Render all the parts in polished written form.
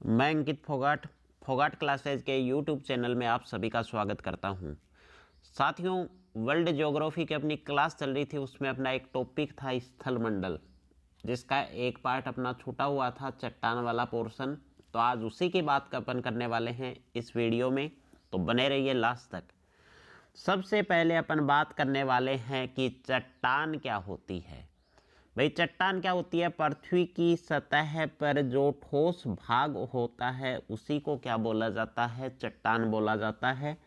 मैं अंकित फोगाट फोगाट क्लासेज के YouTube channel में आप सभी का स्वागत करता हूं। साथियों, वर्ल्ड ज्योग्राफी की अपनी क्लास चल रही थी, उसमें अपना एक टॉपिक था स्थल मंडल, जिसका एक पार्ट अपना छूटा हुआ था, चट्टान वाला पोर्शन। तो आज उसी की बात अपन करने वाले हैं इस वीडियो में, तो बने रहिए लास्ट तक। सबसे पहले अपन बात करने वाले हैं कि चट्टान क्या होती है। भाई, चट्टान क्या होती है? पृथ्वी की सतह पर जो ठोस भाग होता है उसी को क्या बोला जाता है? चट्टान बोला जाता है।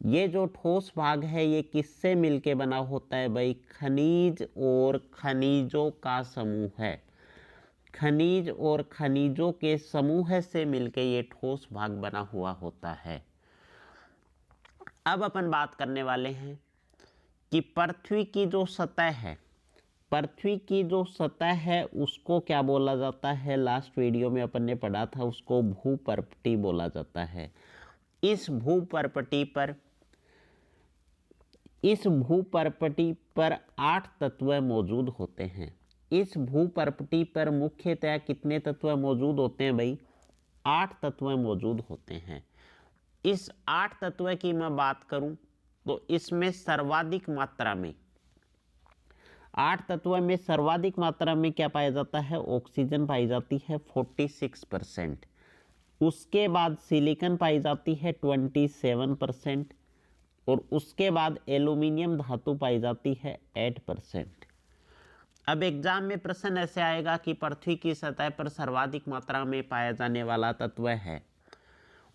ये जो ठोस भाग है ये किससे मिलके बना होता है? भाई, खनिज और खनिजों का समूह है। खनिज और खनिजों के समूह से मिलके ये ठोस भाग बना हुआ होता है। अब अपन बात करने वाले हैं कि पृथ्वी की जो सतह है, पृथ्वी की जो सतह है उसको क्या बोला जाता है? लास्ट वीडियो में अपन ने पढ़ा था, उसको भूपर्पटी बोला जाता है। इस भूपर्पटी पर 8 तत्व मौजूद होते हैं। इस भूपर्पटी पर मुख्यतः कितने तत्व मौजूद होते हैं? भाई, 8 तत्व मौजूद होते हैं। इस 8 तत्व की मैं बात करूं तो इसमें सर्वाधिक मात्रा में 8 तत्वों में सर्वाधिक मात्रा में क्या पाया जाता है? ऑक्सीजन पाई जाती है 46%। उसके बाद सिलिकॉन पाई जाती है 27% और उसके बाद एल्यूमिनियम धातु पाई जाती है 8%। अब एग्जाम में प्रश्न ऐसे आएगा कि पृथ्वी की सतह पर सर्वाधिक मात्रा में पाया जाने वाला तत्व है,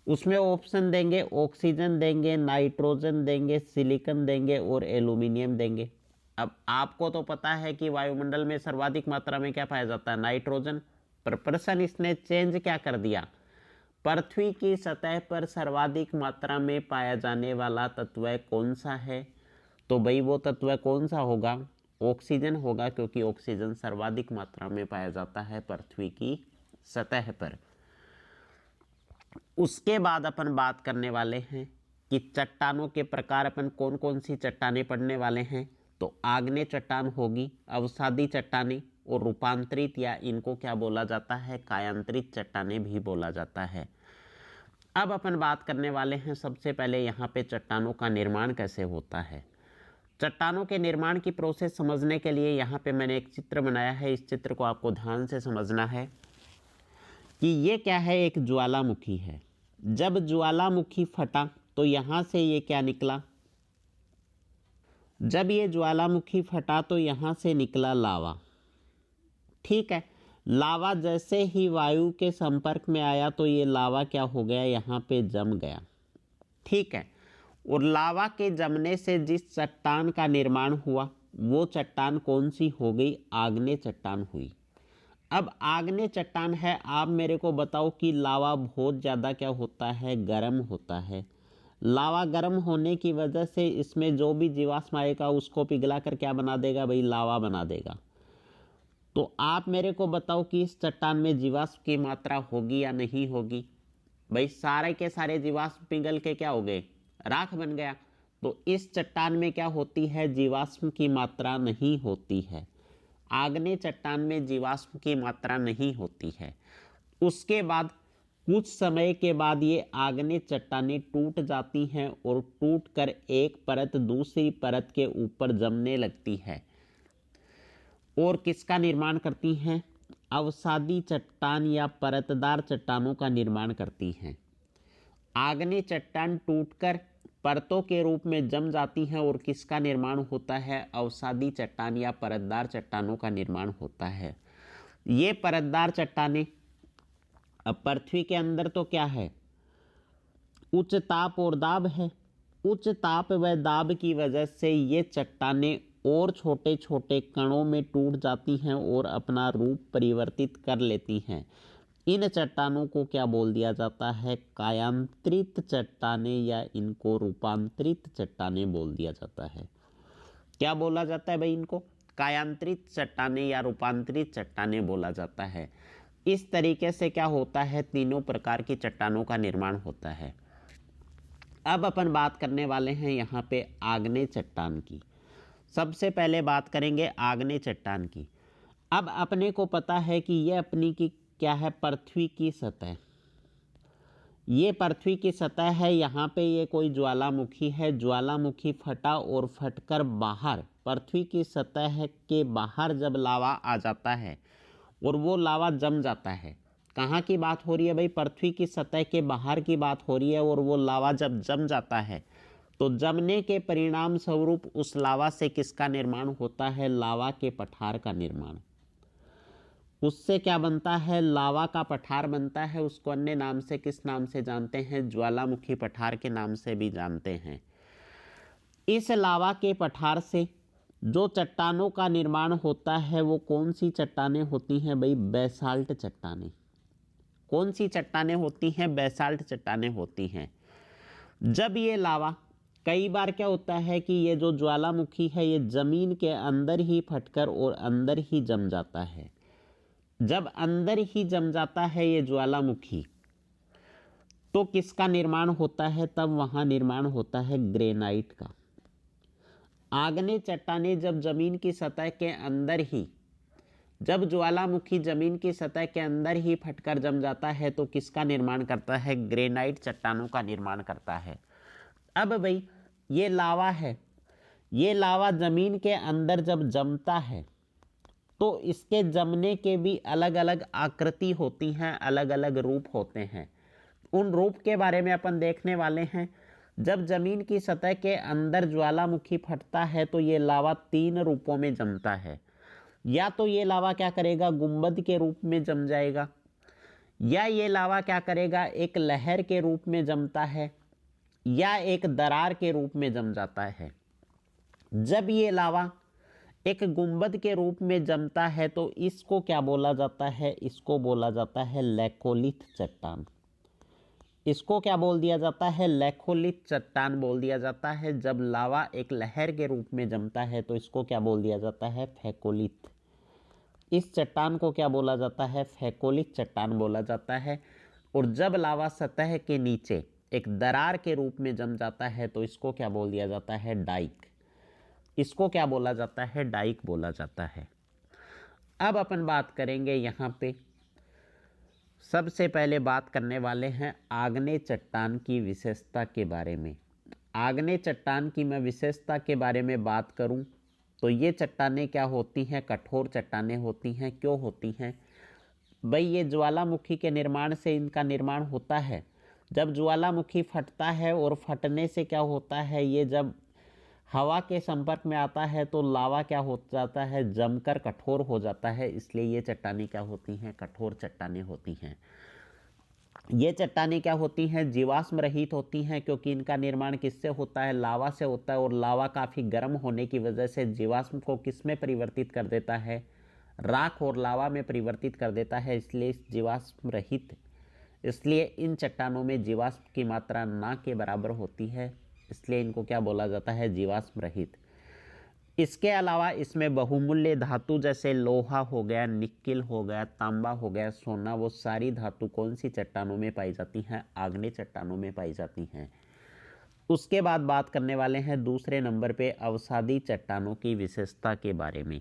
उसमें ऑप्शन देंगे, ऑक्सीजन देंगे, नाइट्रोजन देंगे, सिलिकॉन देंगे और एल्यूमिनियम देंगे। अब आपको तो पता है कि वायुमंडल में सर्वाधिक मात्रा में क्या पाया जाता है? नाइट्रोजन। पर प्रश्न इसने चेंज क्या कर दिया? पृथ्वी की सतह पर सर्वाधिक मात्रा में पाया जाने वाला तत्व कौन सा है? तो भाई, वो तत्व कौन सा होगा? ऑक्सीजन होगा, क्योंकि ऑक्सीजन सर्वाधिक मात्रा में पाया जाता है पृथ्वी की सतह पर। उसके बाद अपन बात करने वाले हैं कि चट्टानों के प्रकार अपन कौन कौन सी चट्टानें पढ़ने वाले हैं। तो आग्नेय चट्टान होगी, अवसादी चट्टानें और रूपांतरित, या इनको क्या बोला जाता है? कायांतरित चट्टानें भी बोला जाता है। अब अपन बात करने वाले हैं सबसे पहले यहाँ पे चट्टानों का निर्माण कैसे होता है। चट्टानों के निर्माण की प्रोसेस समझने के लिए यहाँ पे मैंने एक चित्र बनाया है। इस चित्र को आपको ध्यान से समझना है कि ये क्या है? एक ज्वालामुखी है। जब ज्वालामुखी फटा तो यहाँ से ये क्या निकला? जब ये ज्वालामुखी फटा तो यहाँ से निकला लावा। ठीक है, लावा जैसे ही वायु के संपर्क में आया तो ये लावा क्या हो गया? यहाँ पे जम गया। ठीक है, और लावा के जमने से जिस चट्टान का निर्माण हुआ वो चट्टान कौन सी हो गई? आग्नेय चट्टान हुई। अब आग्नेय चट्टान है, आप मेरे को बताओ कि लावा बहुत ज़्यादा क्या होता है? गर्म होता है। लावा गर्म होने की वजह से इसमें जो भी जीवाश्म आएगा उसको पिघला कर क्या बना देगा? भाई, लावा बना देगा। तो आप मेरे को बताओ कि इस चट्टान में जीवाश्म की मात्रा होगी या नहीं होगी? भाई, सारे के सारे जीवाश्म पिघल के क्या हो गए? राख बन गया। तो इस चट्टान में क्या होती है? जीवाश्म की मात्रा नहीं होती है। आग्नेय चट्टान में जीवाश्म की मात्रा नहीं होती है। उसके बाद कुछ समय के बाद ये आग्नेय चट्टानें टूट जाती हैं और टूटकर एक परत दूसरी परत के ऊपर जमने लगती है और किसका निर्माण करती हैं? अवसादी चट्टान या परतदार चट्टानों का निर्माण करती हैं। आग्नेय चट्टान टूटकर परतों के रूप में जम जाती हैं और किसका निर्माण होता है? अवसादी चट्टान या परतदार चट्टानों का निर्माण होता है। ये परतदार चट्टानें, अब पृथ्वी के अंदर तो क्या है? उच्च ताप और दाब है। उच्च ताप व दाब की वजह से ये चट्टानें और छोटे छोटे कणों में टूट जाती हैं और अपना रूप परिवर्तित कर लेती हैं। इन चट्टानों को क्या बोल दिया जाता है? कायांतरित चट्टानें, या इनको रूपांतरित चट्टानें बोल दिया जाता है। क्या बोला जाता है भाई? इनको कायांतरित चट्टानें या रूपांतरित चट्टानें बोला जाता है। इस तरीके से क्या होता है? तीनों प्रकार की चट्टानों का निर्माण होता है। अब अपन बात करने वाले हैं यहाँ पे आग्नेय चट्टान की। सबसे पहले बात करेंगे आग्नेय चट्टान की। अब अपने को पता है कि यह अपनी की क्या है? पृथ्वी की सतह। ये पृथ्वी की सतह है, यहाँ पे ये कोई ज्वालामुखी है, ज्वालामुखी फटा और फटकर बाहर पृथ्वी की सतह के बाहर जब लावा आ जाता है और वो लावा जम जाता है। कहाँ की बात हो रही है भाई? पृथ्वी की सतह के बाहर की बात हो रही है। और वो लावा जब जम जाता है तो जमने के परिणाम स्वरूप उस लावा से किसका निर्माण होता है? लावा के पठार का निर्माण। उससे क्या बनता है? लावा का पठार बनता है। उसको अन्य नाम से किस नाम से जानते हैं? ज्वालामुखी पठार के नाम से भी जानते हैं। इस लावा के पठार से जो चट्टानों का निर्माण होता है वो कौन सी चट्टानें होती हैं भाई? बेसाल्ट चट्टानें। कौन सी चट्टानें होती हैं? बेसाल्ट चट्टानें होती हैं। जब ये लावा, कई बार क्या होता है कि ये जो ज्वालामुखी है ये जमीन के अंदर ही फटकर और अंदर ही जम जाता है। जब अंदर ही जम जाता है ये ज्वालामुखी तो किसका निर्माण होता है? तब वहां निर्माण होता है ग्रेनाइट का। आग्नेय चट्टानें जब जमीन की सतह के अंदर ही, जब ज्वालामुखी जमीन की सतह के अंदर ही फटकर जम जाता है तो किसका निर्माण करता है? ग्रेनाइट चट्टानों का निर्माण करता है। अब भाई ये लावा है, ये लावा जमीन के अंदर जब जमता है तो इसके जमने के भी अलग अलग आकृति होती हैं, अलग अलग रूप होते हैं। उन रूप के बारे में अपन देखने वाले हैं। जब जमीन की सतह के अंदर ज्वालामुखी फटता है तो ये लावा 3 रूपों में जमता है। या तो ये लावा क्या करेगा? गुंबद के रूप में जम जाएगा, या ये लावा क्या करेगा? एक लहर के रूप में जमता है, या एक दरार के रूप में जम जाता है। जब ये लावा एक गुंबद के रूप में जमता है तो इसको क्या बोला जाता है? इसको बोला जाता है लैकोलिथ चट्टान। इसको क्या बोल दिया जाता है? लैकोलिथ चट्टान बोल दिया जाता है। जब लावा एक लहर के रूप में जमता है तो इसको क्या बोल दिया जाता है? फैकोलिथ। इस चट्टान को क्या बोला जाता है? फैकोलिथ चट्टान बोला जाता है। और जब लावा सतह के नीचे एक दरार के रूप में जम जाता है तो इसको क्या बोल दिया जाता है? डाइक। इसको क्या बोला जाता है? डाइक बोला जाता है। अब अपन बात करेंगे यहाँ पे, सबसे पहले बात करने वाले हैं आग्नेय चट्टान की विशेषता के बारे में। आग्नेय चट्टान की मैं विशेषता के बारे में बात करूं तो ये चट्टानें क्या होती हैं? कठोर चट्टानें होती हैं। क्यों होती हैं भाई? ये ज्वालामुखी के निर्माण से इनका निर्माण होता है। जब ज्वालामुखी फटता है और फटने से क्या होता है, ये जब हवा के संपर्क में आता है तो लावा क्या हो जाता है? जमकर कठोर हो जाता है। इसलिए ये चट्टानें क्या होती हैं? कठोर चट्टानें होती हैं। ये चट्टानें क्या होती हैं? जीवाश्म रहित होती हैं, क्योंकि इनका निर्माण किससे होता है? लावा से होता है। और लावा काफ़ी गर्म होने की वजह से जीवाश्म को किस में परिवर्तित कर देता है? राख और लावा में परिवर्तित कर देता है। इसलिए जीवाश्म रहित, इसलिए इन चट्टानों में जीवाश्म की मात्रा ना के बराबर होती है, इसलिए इनको क्या बोला जाता है? जीवाश्म रहित। इसके अलावा इसमें बहुमूल्य धातु जैसे लोहा हो गया, निक्किल हो गया, तांबा हो गया, सोना, वो सारी धातु कौन सी चट्टानों में पाई जाती हैं? आग्नेय चट्टानों में पाई जाती हैं। उसके बाद बात करने वाले हैं दूसरे नंबर पे अवसादी चट्टानों की विशेषता के बारे में।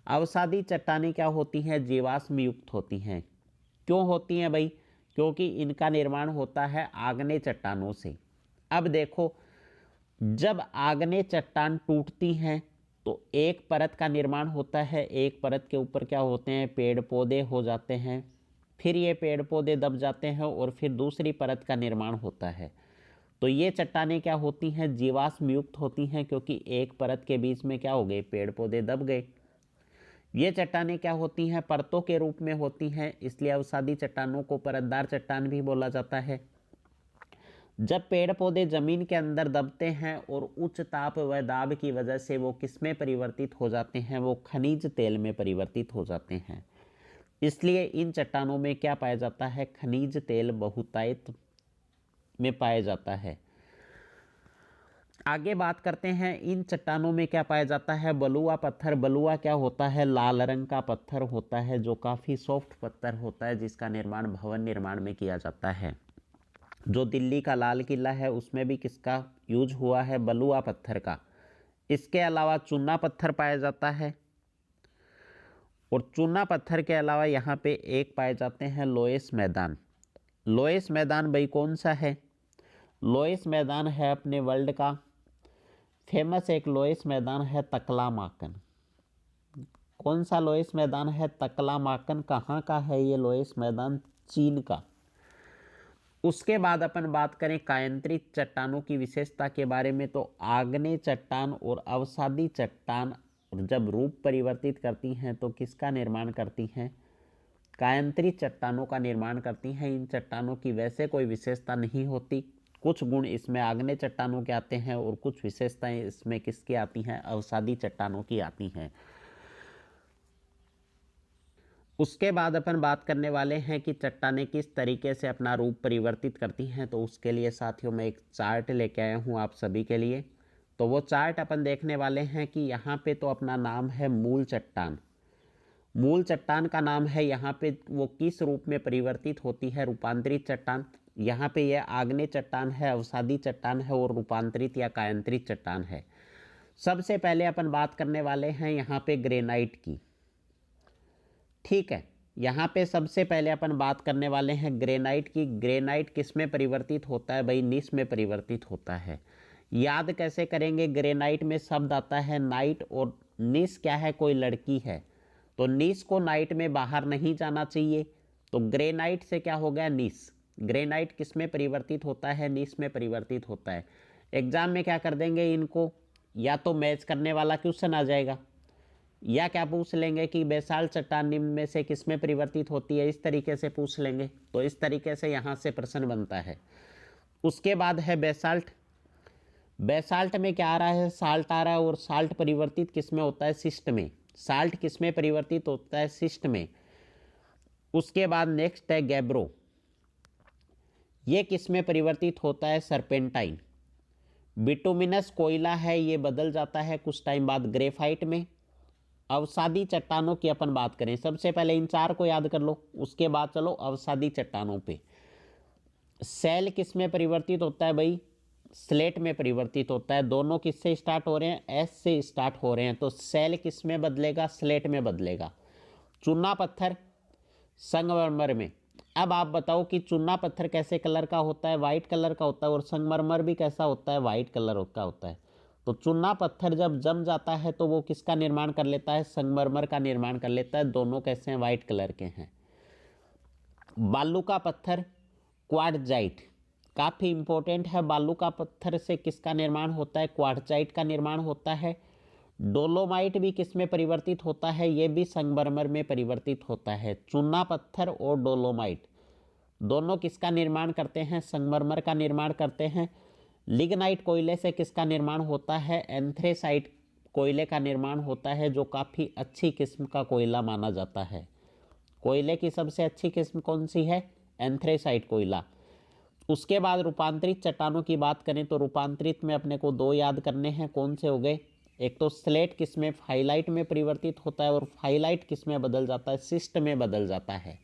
अवसादी चट्टानें क्या होती हैं? जीवाश्म युक्त होती हैं। क्यों होती हैं भाई? क्योंकि इनका निर्माण होता है आग्नेय चट्टानों से। अब देखो, जब आग्नेय चट्टान टूटती हैं तो एक परत का निर्माण होता है। एक परत के ऊपर क्या होते हैं? पेड़ पौधे हो जाते हैं। फिर ये पेड़ पौधे दब जाते हैं और फिर दूसरी परत का निर्माण होता है। तो ये चट्टानें क्या होती हैं? जीवाश्म युक्त होती हैं, क्योंकि एक परत के बीच में क्या हो गए? पेड़ पौधे दब गए। ये चट्टानें क्या होती हैं? परतों के रूप में होती हैं, इसलिए अवसादी चट्टानों को परतदार चट्टान भी बोला जाता है। जब पेड़ पौधे जमीन के अंदर दबते हैं और उच्च ताप व दाब की वजह से वो किस में परिवर्तित हो जाते हैं? वो खनिज तेल में परिवर्तित हो जाते हैं। इसलिए इन चट्टानों में क्या पाया जाता है? खनिज तेल बहुतायत में पाया जाता है। आगे बात करते हैं, इन चट्टानों में क्या पाया जाता है? बलुआ पत्थर। बलुआ क्या होता है? लाल रंग का पत्थर होता है, जो काफ़ी सॉफ्ट पत्थर होता है, जिसका निर्माण भवन निर्माण में किया जाता है। जो दिल्ली का लाल किला है उसमें भी किसका यूज हुआ है? बलुआ पत्थर का। इसके अलावा चूना पत्थर पाया जाता है। और चूना पत्थर के अलावा यहाँ पे एक पाए जाते हैं लोएस मैदान। लोएस्ट मैदान भाई कौन सा है? लोएस्ट मैदान है अपने वर्ल्ड का फेमस एक लोएस्ट मैदान है तकलामाकन। कौन सा लोएस्ट मैदान है? तकलामाकन। कहाँ का है ये लोएस्ट मैदान? चीन का। उसके बाद अपन बात करें कायंत्रित चट्टानों की विशेषता के बारे में, तो आग्नेय चट्टान और अवसादी चट्टान जब रूप परिवर्तित करती हैं तो किसका निर्माण करती हैं? कायंत्रित चट्टानों का निर्माण करती हैं। इन चट्टानों की वैसे कोई विशेषता नहीं होती, कुछ गुण इसमें आग्नेय चट्टानों के आते हैं और कुछ विशेषताएं इसमें किसकी आती हैं? अवसादी चट्टानों की आती हैं। उसके बाद अपन बात करने वाले हैं कि चट्टानें किस तरीके से अपना रूप परिवर्तित करती हैं। तो उसके लिए साथियों मैं एक चार्ट लेके आया हूँ आप सभी के लिए। तो वो चार्ट अपन देखने वाले हैं कि यहाँ पे तो अपना नाम है मूल चट्टान। मूल चट्टान का नाम है, यहाँ पे वो किस रूप में परिवर्तित होती है? रूपांतरित चट्टान। यहाँ पे यह आग्नेय चट्टान है, अवसादी चट्टान है और रूपांतरित या कायंत्रित चट्टान है। सबसे पहले अपन बात करने वाले हैं यहाँ पे ग्रेनाइट की। ठीक है, यहाँ पे सबसे पहले अपन बात करने वाले हैं ग्रेनाइट की। ग्रेनाइट किस में परिवर्तित होता है भाई? नीस में परिवर्तित होता है। याद कैसे करेंगे? ग्रेनाइट में शब्द आता है नाइट और नीस क्या है? कोई लड़की है। तो नीस को नाइट में बाहर नहीं जाना चाहिए, तो ग्रेनाइट से क्या हो गया? नीस। ग्रेनाइट किस में परिवर्तित होता है? नीस में परिवर्तित होता है। एग्जाम में क्या कर देंगे इनको? या तो मैच करने वाला क्वेश्चन आ जाएगा, या क्या पूछ लेंगे कि बेसाल्ट चट्टान निम्न में से किस में परिवर्तित होती है, इस तरीके से पूछ लेंगे। तो इस तरीके से यहाँ से प्रश्न बनता है। उसके बाद है बेसाल्ट। बेसाल्ट में क्या आ रहा है? साल्ट आ रहा है, और साल्ट परिवर्तित किस में होता है? सिस्ट में। साल्ट किस में परिवर्तित होता है? सिस्ट में। उसके बाद नेक्स्ट है गैब्रो। ये किस में परिवर्तित होता है? सर्पेंटाइन। बिटुमिनस कोयला है, ये बदल जाता है कुछ टाइम बाद ग्रेफाइट में। अवसादी चट्टानों की अपन बात करें, सबसे पहले इन चार को याद कर लो, उसके बाद चलो अवसादी चट्टानों पे। सेल किस में परिवर्तित होता है भाई? स्लेट में परिवर्तित होता है। दोनों किससे स्टार्ट हो रहे हैं? एस से स्टार्ट हो रहे हैं। तो सेल किस में बदलेगा? स्लेट में बदलेगा। चूना पत्थर संगमरमर में। अब आप बताओ कि चूना पत्थर कैसे कलर का होता है? वाइट कलर का होता है। और संगमरमर भी कैसा होता है? वाइट कलर का होता है। तो चूना पत्थर जब जम जाता है तो वो किसका निर्माण कर लेता है? संगमरमर का निर्माण कर लेता है। दोनों कैसे हैं? वाइट कलर के हैं। बालू का पत्थर क्वार्टजाइट काफ़ी इंपॉर्टेंट है। बालू का पत्थर से किसका निर्माण होता है? क्वार्टजाइट का निर्माण होता है। डोलोमाइट भी किस में परिवर्तित होता है? ये भी संगमरमर में परिवर्तित होता है। चूना पत्थर और डोलोमाइट दोनों किसका निर्माण करते हैं? संगमरमर का निर्माण करते हैं। लिग्नाइट कोयले से किसका निर्माण होता है? एंथ्रेसाइट कोयले का निर्माण होता है, जो काफ़ी अच्छी किस्म का कोयला माना जाता है। कोयले की सबसे अच्छी किस्म कौन सी है? एंथ्रेसाइट कोयला। उसके बाद रूपांतरित चट्टानों की बात करें तो रूपांतरित में अपने को दो याद करने हैं। कौन से हो गए? एक तो स्लेट किस में? फाइलाइट में परिवर्तित होता है, और फाइलाइट किस में बदल जाता है? सिस्ट में बदल जाता है।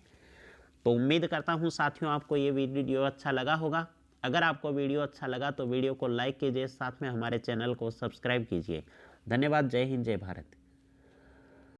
तो उम्मीद करता हूँ साथियों आपको ये वीडियो अच्छा लगा होगा। अगर आपको वीडियो अच्छा लगा तो वीडियो को लाइक कीजिए, साथ में हमारे चैनल को सब्सक्राइब कीजिए। धन्यवाद। जय हिंद, जय भारत।